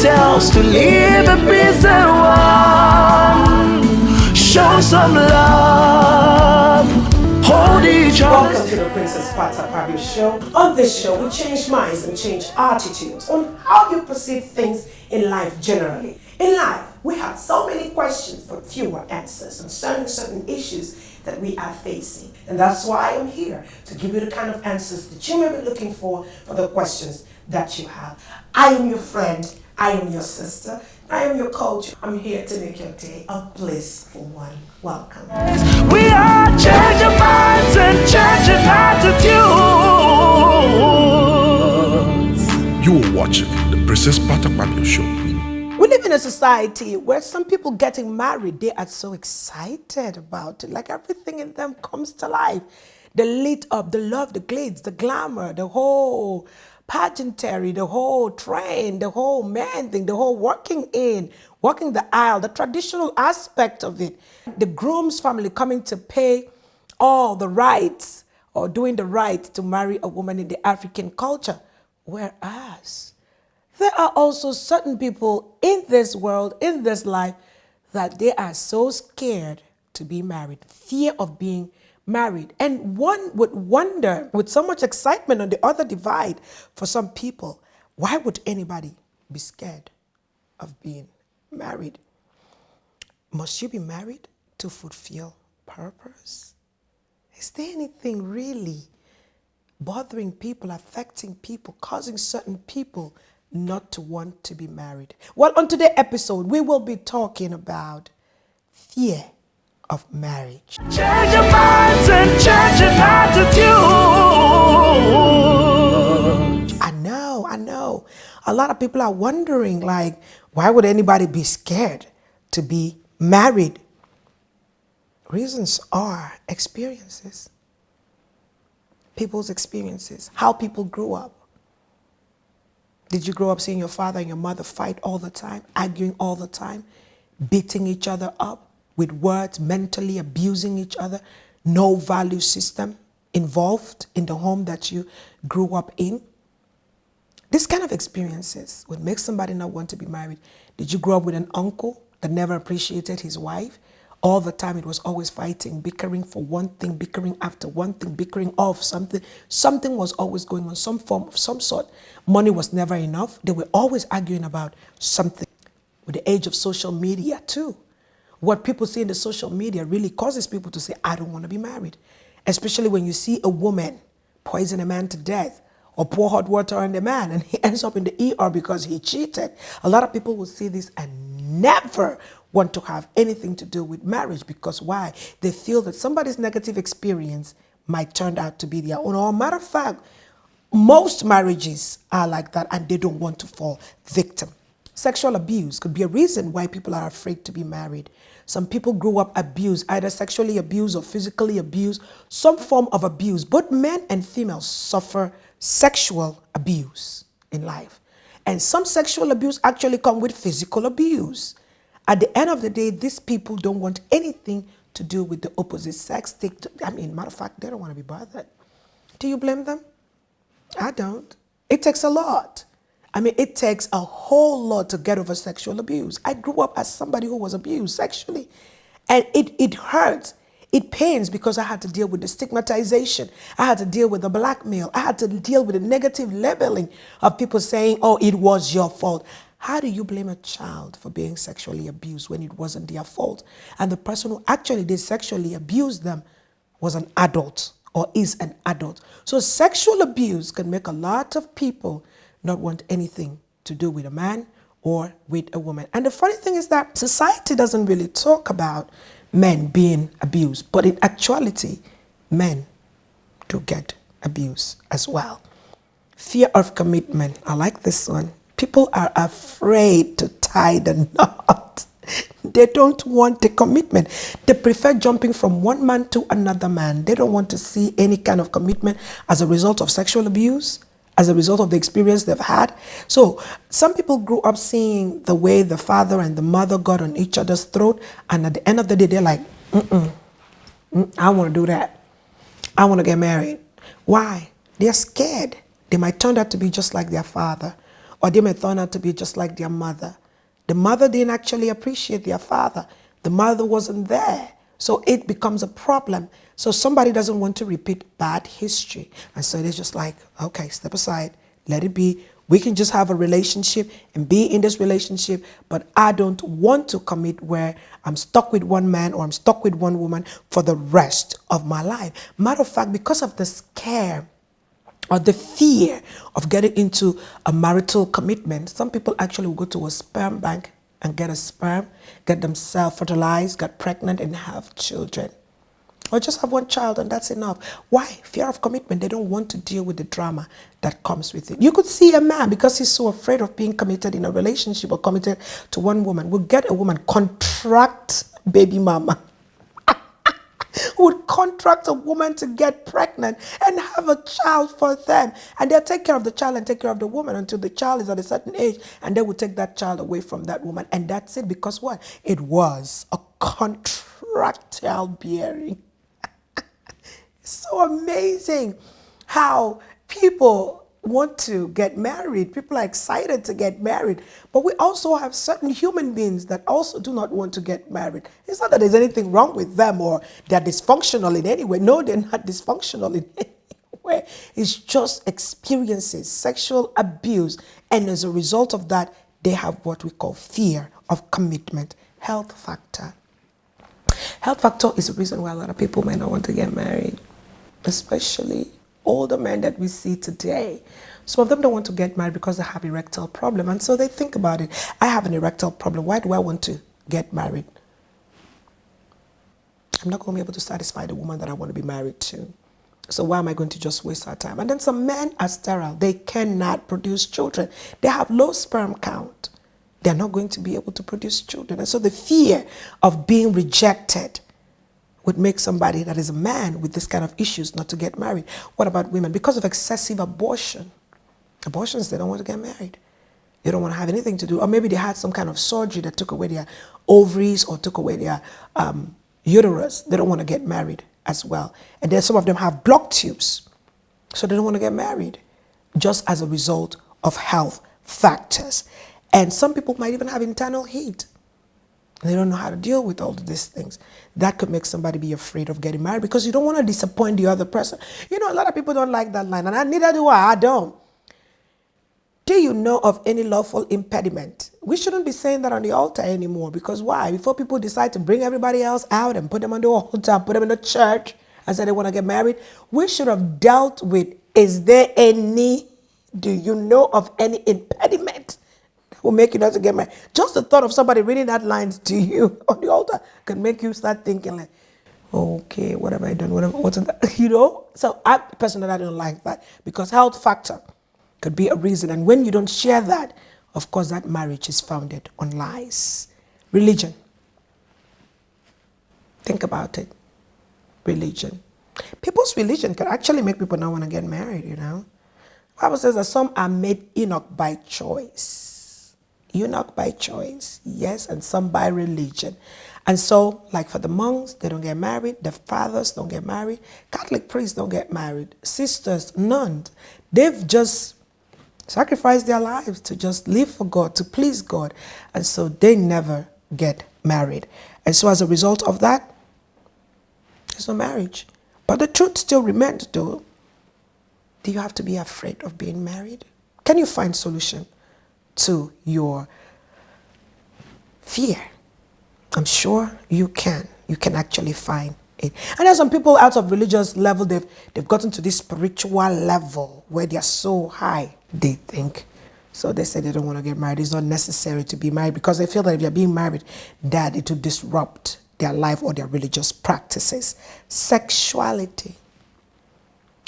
yourselves to leave the prison wall. Show some love. Hold each other. Welcome to the Princess Pat Akpabio Show. On this show, we change minds and change attitudes on how you perceive things in life generally. In life, we have so many questions but fewer answers concerning certain issues that we are facing. And that's why I'm here, to give you the kind of answers that you may be looking for the questions that you have. I am your friend, I am your sister, I am your coach. I'm here to make your day a blissful one. Welcome. We are changing minds and changing attitudes. You are watching the Princess Pat Akpabio Show. We live in a society where some people getting married, they are so excited about it. Like everything in them comes to life. The lit up, the love, the glitz, the glamour, the whole pageantry, the whole train, the whole man thing, the whole walking the aisle, the traditional aspect of it. The groom's family coming to pay all the rights or doing the right to marry a woman in the African culture. Whereas there are also certain people in this world, in this life, that they are so scared to be married, fear of being married. And one would wonder, with so much excitement on the other divide, for some people, why would anybody be scared of being married? Must you be married to fulfill purpose? Is there anything really bothering people, affecting people, causing certain people not to want to be married? Well, on today's episode, we will be talking about fear of marriage. Change your minds and change your attitudes. I know. A lot of people are wondering, like, why would anybody be scared to be married? Reasons are experiences. People's experiences, how people grew up. Did you grow up seeing your father and your mother fight all the time, arguing all the time, beating each other up with words, mentally abusing each other? No value system involved in the home that you grew up in? This kind of experiences would make somebody not want to be married. Did you grow up with an uncle that never appreciated his wife? All the time it was always fighting, bickering for one thing, bickering after one thing, bickering off something. Something was always going on, some form of some sort. Money was never enough. They were always arguing about something. With the age of social media too, what people see in the social media really causes people to say, I don't want to be married. Especially when you see a woman poison a man to death or pour hot water on the man and he ends up in the ER because he cheated. A lot of people will see this and never want to have anything to do with marriage. Because why? They feel that somebody's negative experience might turn out to be their own. Or matter of fact, most marriages are like that and they don't want to fall victim. Sexual abuse could be a reason why people are afraid to be married. Some people grew up abused, either sexually abused or physically abused, some form of abuse. Both men and females suffer sexual abuse in life. And some sexual abuse actually come with physical abuse. At the end of the day, these people don't want anything to do with the opposite sex. Matter of fact, they don't want to be bothered. Do you blame them? I don't. It takes a lot. It takes a whole lot to get over sexual abuse. I grew up as somebody who was abused sexually. And it hurts. It pains because I had to deal with the stigmatization. I had to deal with the blackmail. I had to deal with the negative labeling of people saying, oh, it was your fault. How do you blame a child for being sexually abused when it wasn't their fault? And the person who actually did sexually abuse them was an adult or is an adult. So sexual abuse can make a lot of people not want anything to do with a man or with a woman. And the funny thing is that society doesn't really talk about men being abused, but in actuality, men do get abused as well. Fear of commitment. I like this one. People are afraid to tie the knot. They don't want the commitment. They prefer jumping from one man to another man. They don't want to see any kind of commitment as a result of sexual abuse, as a result of the experience they've had. So some people grew up seeing the way the father and the mother got on each other's throat, and at the end of the day, they're like, I want to do that. I want to get married. Why? They're scared. They might turn out to be just like their father or they may turn out to be just like their mother. The mother didn't actually appreciate their father. The mother wasn't there. So it becomes a problem. So somebody doesn't want to repeat bad history. And so they're just like, okay, step aside, let it be. We can just have a relationship and be in this relationship, but I don't want to commit where I'm stuck with one man or I'm stuck with one woman for the rest of my life. Matter of fact, because of the scare or the fear of getting into a marital commitment, some people actually will go to a sperm bank and get a sperm, get themselves fertilized, get pregnant, and have children. Or just have one child and that's enough. Why? Fear of commitment. They don't want to deal with the drama that comes with it. You could see a man, because he's so afraid of being committed in a relationship or committed to one woman, will get a woman, contract baby mama. Would contract a woman to get pregnant and have a child for them. And they'll take care of the child and take care of the woman until the child is at a certain age, and they will take that child away from that woman. And that's it, because what? It was a contract childbearing. So amazing how people want to get married. People are excited to get married. But we also have certain human beings that also do not want to get married. It's not that there's anything wrong with them or they're dysfunctional in any way. No, they're not dysfunctional in any way. It's just experiences, sexual abuse. And as a result of that, they have what we call fear of commitment. Health factor. Health factor is the reason why a lot of people may not want to get married, especially older men that we see today. Some of them don't want to get married because they have erectile problem, and so they think about it. I have an erectile problem. Why do I want to get married? I'm not going to be able to satisfy the woman that I want to be married to. So why am I going to just waste our time? And then some men are sterile. They cannot produce children. They have low sperm count. They're not going to be able to produce children. And so the fear of being rejected would make somebody that is a man with this kind of issues not to get married. What about women? Because of excessive abortions, they don't want to get married. They don't want to have anything to do. Or maybe they had some kind of surgery that took away their ovaries or took away their uterus. They don't want to get married as well. And then some of them have blocked tubes. So they don't want to get married just as a result of health factors. And some people might even have internal heat. They don't know how to deal with all of these things. That could make somebody be afraid of getting married because you don't want to disappoint the other person. You know, a lot of people don't like that line, and neither do I. I don't. Do you know of any lawful impediment? We shouldn't be saying that on the altar anymore, because why? Before people decide to bring everybody else out and put them on the altar, put them in the church and say they want to get married, we should have dealt with, do you know of any impediment will make you not to get married? Just the thought of somebody reading that line to you on the altar can make you start thinking like, okay, what have I done? What's that? You know? So I personally, I don't like that, because health factor could be a reason. And when you don't share that, of course, that marriage is founded on lies. Religion. Think about it. Religion. People's religion can actually make people not want to get married, you know? The Bible says that some are made eunuch by choice. Eunuch by choice, yes, and some by religion. And so, like for the monks, they don't get married. The fathers don't get married. Catholic priests don't get married. Sisters, nuns, they've just sacrificed their lives to just live for God, to please God. And so they never get married. And so as a result of that, there's no marriage. But the truth still remains, though. Do you have to be afraid of being married? Can you find solution to your fear? I'm sure you can. You can actually find it. And there's some people out of religious level, they've gotten to this spiritual level where they're so high, they think. So they say they don't want to get married. It's not necessary to be married because they feel that if they're being married, that it will disrupt their life or their religious practices. Sexuality.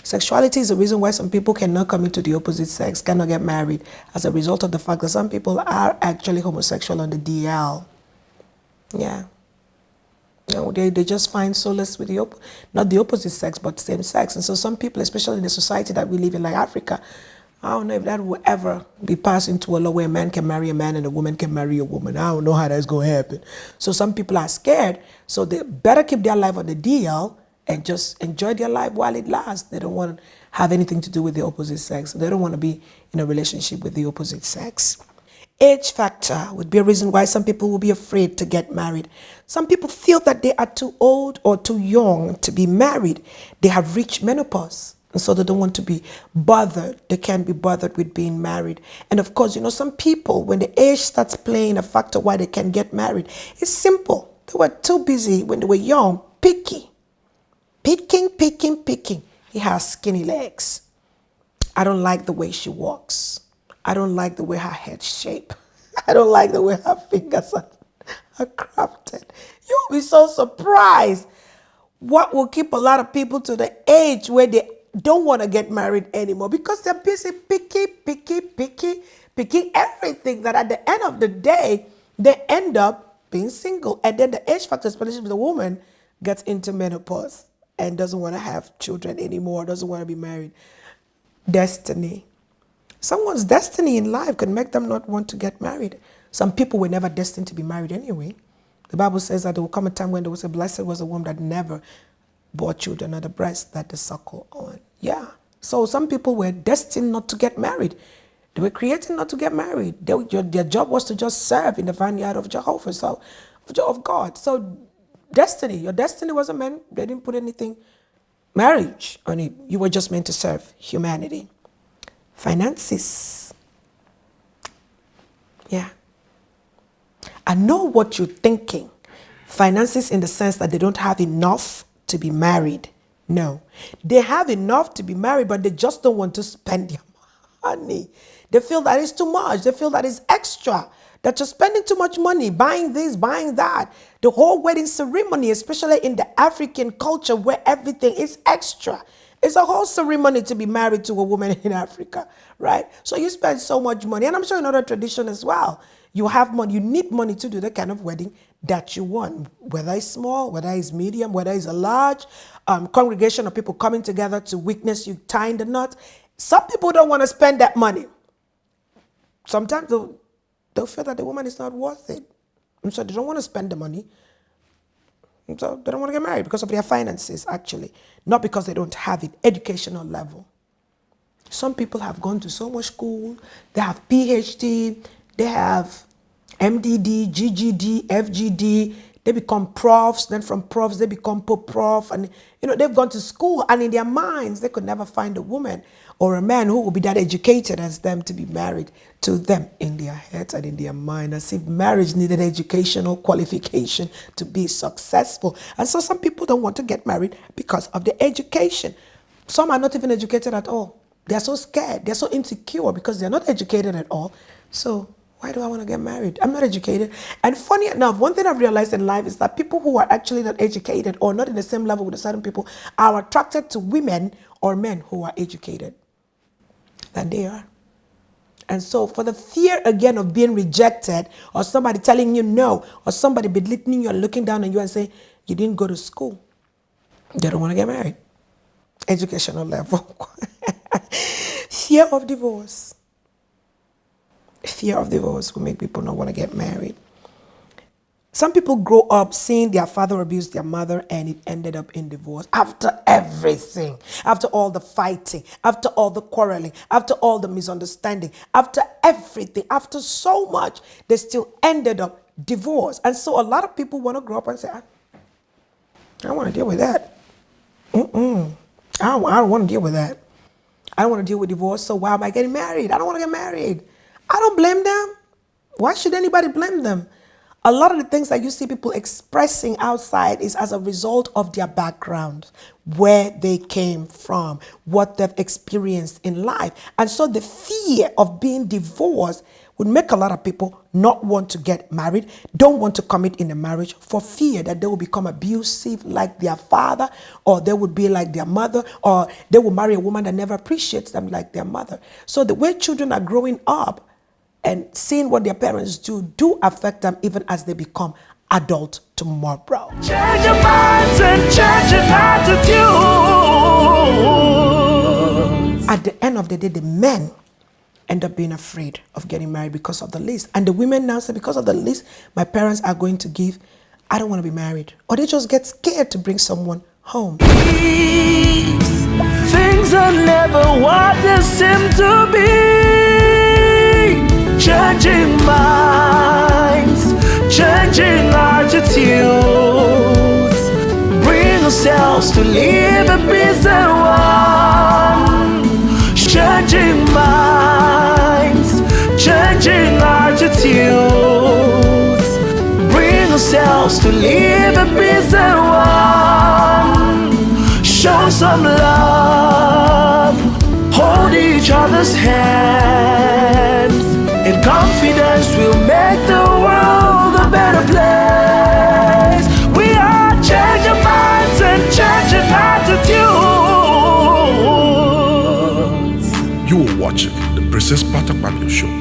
Sexuality is the reason why some people cannot come into the opposite sex, cannot get married, as a result of the fact that some people are actually homosexual on the DL. Yeah. No, they just find solace with not the opposite sex, but same sex. And so some people, especially in the society that we live in, like Africa, I don't know if that will ever be passed into a law where a man can marry a man and a woman can marry a woman. I don't know how that's going to happen. So some people are scared, so they better keep their life on the DL and just enjoy their life while it lasts. They don't want to have anything to do with the opposite sex. They don't want to be in a relationship with the opposite sex. Age factor would be a reason why some people will be afraid to get married. Some people feel that they are too old or too young to be married. They have reached menopause, and so they don't want to be bothered. They can't be bothered with being married. And of course, some people, when the age starts playing a factor why they can't get married, it's simple. They were too busy when they were young, picking. He has skinny legs. I don't like the way she walks. I don't like the way her head's shaped. I don't like the way her fingers are crafted. You'll be so surprised what will keep a lot of people to the age where they don't want to get married anymore, because they're busy picking everything, that at the end of the day, they end up being single. And then the age factor, especially if the woman gets into menopause and doesn't want to have children anymore, doesn't want to be married. Destiny. Someone's destiny in life can make them not want to get married. Some people were never destined to be married anyway. The Bible says that there will come a time when there was blessed was a woman that never bore children at the breast that they suckle on. Yeah. So some people were destined not to get married. They were created not to get married. Their job was to just serve in the vineyard of Jehovah, of God. So destiny, your destiny wasn't meant, they didn't put anything, marriage on it. You were just meant to serve humanity. Finances. Yeah. I know what you're thinking. Finances in the sense that they don't have enough to be married. No. They have enough to be married, but they just don't want to spend their money. They feel that it's too much. They feel that it's extra. That you're spending too much money, buying this, buying that. The whole wedding ceremony, especially in the African culture where everything is extra. It's a whole ceremony to be married to a woman in Africa, right? So you spend so much money. And I'm sure in other tradition as well. You have money, you need money to do the kind of wedding that you want, whether it's small, whether it's medium, whether it's a large congregation of people coming together to witness you tying the knot. Some people don't want to spend that money. Sometimes they'll feel that the woman is not worth it. And so they don't want to spend the money. And so they don't want to get married because of their finances, actually. Not because they don't have it, educational level. Some people have gone to so much school. They have PhD. They have MDD, GGD, FGD. They become profs. Then from profs, they become prof. And, they've gone to school. And in their minds, they could never find a woman or a man who will be that educated as them to be married to them in their heads and in their mind, as if marriage needed educational qualification to be successful. And so some people don't want to get married because of the education. Some are not even educated at all. They're so scared. They're so insecure because they're not educated at all. So why do I want to get married? I'm not educated. And funny enough, one thing I've realized in life is that people who are actually not educated or not in the same level with certain people are attracted to women or men who are educated than they are. And so for the fear again of being rejected, or somebody telling you no, or somebody belittling you and looking down on you and saying you didn't go to school, they don't want to get married. Educational level. Fear of divorce. Fear of divorce will make people not want to get married. Some people grow up seeing their father abuse their mother and it ended up in divorce. After everything, after all the fighting, after all the quarreling, after all the misunderstanding, after everything, after so much, they still ended up divorced. And so a lot of people want to grow up and say, I don't want to deal with that. I don't want to deal with that. I don't want to deal with divorce, so why am I getting married? I don't want to get married. I don't blame them. Why should anybody blame them? A lot of the things that you see people expressing outside is as a result of their background, where they came from, what they've experienced in life. And so the fear of being divorced would make a lot of people not want to get married, don't want to commit in a marriage for fear that they will become abusive like their father, or they would be like their mother, or they will marry a woman that never appreciates them like their mother. So the way children are growing up and seeing what their parents do affect them even as they become adult tomorrow. Change your minds and change your attitudes. At the end of the day, the men end up being afraid of getting married because of the list. And the women now say, because of the list my parents are going to give, I don't want to be married. Or they just get scared to bring someone home. Things are never what they seem to be. Changing minds, changing attitudes. Bring ourselves to live a peace and one. Changing minds, changing attitudes. Bring ourselves to live a peace and one. Show some love, hold each other's hands. In confidence we'll make the world a better place. We are changing minds and changing attitudes. You are watching the Princess Pat Akpabio Show.